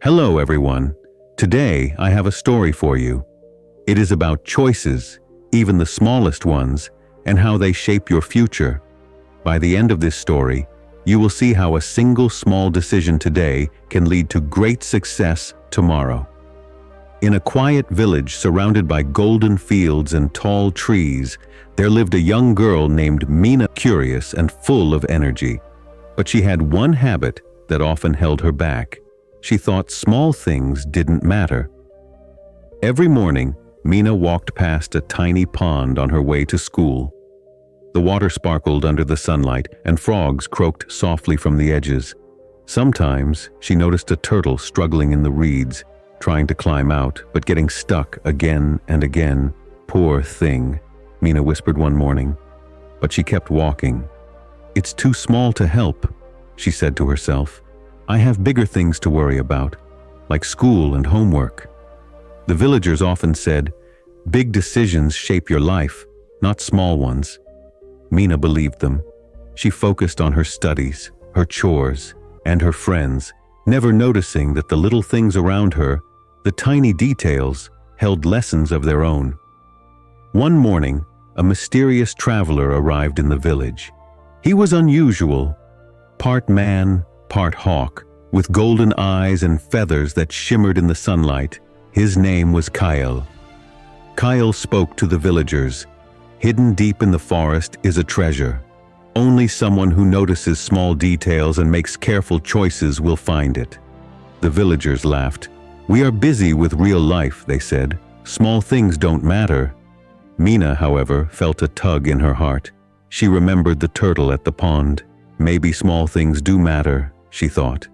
Hello everyone. Today I have a story for you. It is about choices, even the smallest ones, and how they shape your future. By the end of this story, you will see how a single small decision today can lead to great success tomorrow. In a quiet village surrounded by golden fields and tall trees, there lived a young girl named Mina, curious and full of energy. But she had one habit that often held her back. She thought small things didn't matter. Every morning, Mina walked past a tiny pond on her way to school. The water sparkled under the sunlight, and frogs croaked softly from the edges. Sometimes she noticed a turtle struggling in the reeds, trying to climb out, but getting stuck again and again. "Poor thing," Mina whispered one morning. But she kept walking. "It's too small to help," she said to herself. "I have bigger things to worry about, like school and homework." The villagers often said, "Big decisions shape your life, not small ones." Mina believed them. She focused on her studies, her chores, and her friends, never noticing that the little things around her, the tiny details, held lessons of their own. One morning, a mysterious traveler arrived in the village. He was unusual, part man, part hawk, with golden eyes and feathers that shimmered in the sunlight. His name was Kyle. Kyle spoke to the villagers. "Hidden deep in the forest is a treasure. Only someone who notices small details and makes careful choices will find it." The villagers laughed. "We are busy with real life," they said. "Small things don't matter." Mina, however, felt a tug in her heart. She remembered the turtle at the pond. Maybe small things do matter, she thought.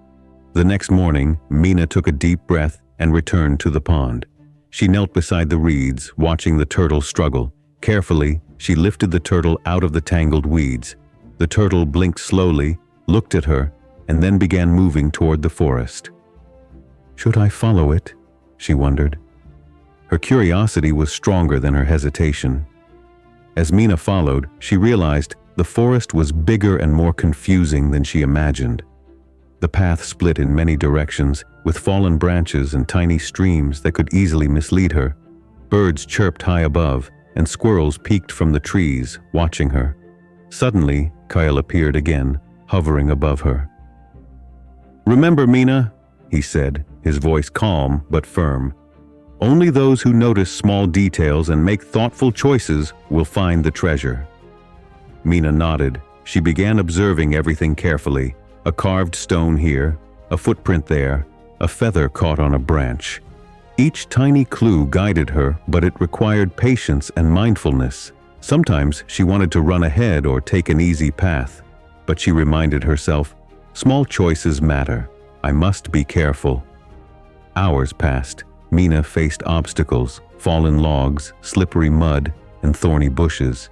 The next morning, Mina took a deep breath and returned to the pond. She knelt beside the reeds, watching the turtle struggle. Carefully, she lifted the turtle out of the tangled weeds. The turtle blinked slowly, looked at her, and then began moving toward the forest. "Should I follow it?" she wondered. Her curiosity was stronger than her hesitation. As Mina followed, she realized the forest was bigger and more confusing than she imagined. The path split in many directions, with fallen branches and tiny streams that could easily mislead her. Birds chirped high above, and squirrels peeked from the trees, watching her. Suddenly, Kyle appeared again, hovering above her. "Remember, Mina," he said, his voice calm but firm. "Only those who notice small details and make thoughtful choices will find the treasure." Mina nodded. She began observing everything carefully. A carved stone here, a footprint there, a feather caught on a branch. Each tiny clue guided her, but it required patience and mindfulness. Sometimes she wanted to run ahead or take an easy path, but she reminded herself, "Small choices matter. I must be careful." Hours passed. Mina faced obstacles, fallen logs, slippery mud, and thorny bushes.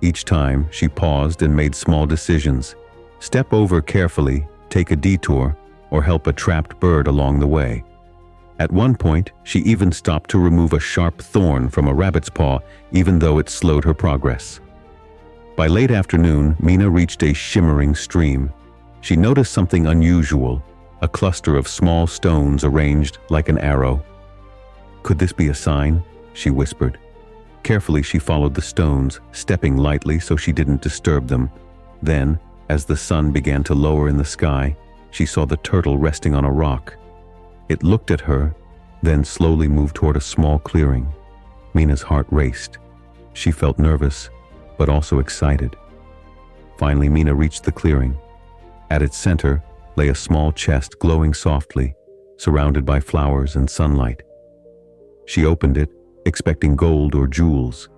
Each time, she paused and made small decisions. Step over carefully, take a detour, or help a trapped bird along the way. At one point, she even stopped to remove a sharp thorn from a rabbit's paw, even though it slowed her progress. By late afternoon, Mina reached a shimmering stream. She noticed something unusual, a cluster of small stones arranged like an arrow. "Could this be a sign?" she whispered. Carefully, she followed the stones, stepping lightly so she didn't disturb them. Then, as the sun began to lower in the sky, she saw the turtle resting on a rock. It looked at her, then slowly moved toward a small clearing. Mina's heart raced. She felt nervous, but also excited. Finally, Mina reached the clearing. At its center lay a small chest glowing softly, surrounded by flowers and sunlight. She opened it, expecting gold or jewels,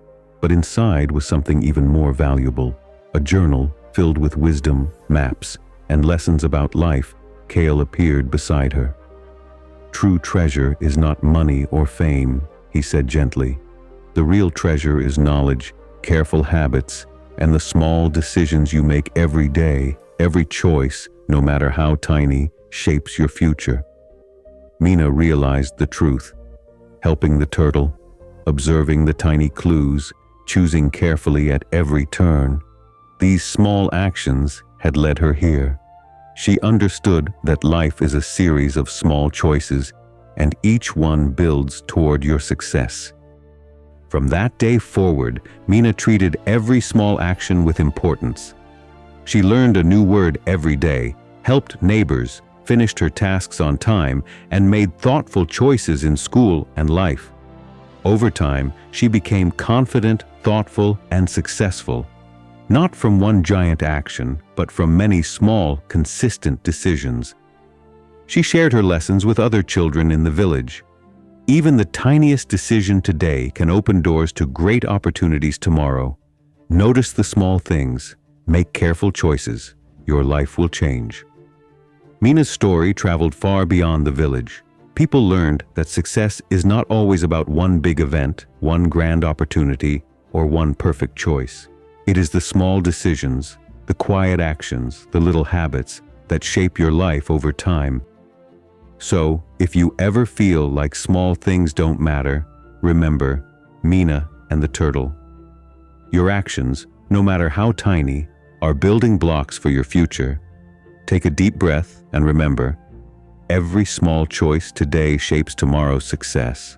but inside was something even more valuable, a journal filled with wisdom, maps, and lessons about life. Kale appeared beside her. "True treasure is not money or fame," he said gently. "The real treasure is knowledge, careful habits, and the small decisions you make every day. Every choice, no matter how tiny, shapes your future." Mina realized the truth. Helping the turtle, observing the tiny clues, choosing carefully at every turn. These small actions had led her here. She understood that life is a series of small choices, and each one builds toward your success. From that day forward, Mina treated every small action with importance. She learned a new word every day, helped neighbors, finished her tasks on time, and made thoughtful choices in school and life. Over time, she became confident, thoughtful, and successful, not from one giant action, but from many small, consistent decisions. She shared her lessons with other children in the village. Even the tiniest decision today can open doors to great opportunities tomorrow. Notice the small things. Make careful choices. Your life will change. Mina's story traveled far beyond the village. People learned that success is not always about one big event, one grand opportunity, or one perfect choice. It is the small decisions, the quiet actions, the little habits that shape your life over time. So, if you ever feel like small things don't matter, remember Mina and the turtle. Your actions, no matter how tiny, are building blocks for your future. Take a deep breath and remember, every small choice today shapes tomorrow's success.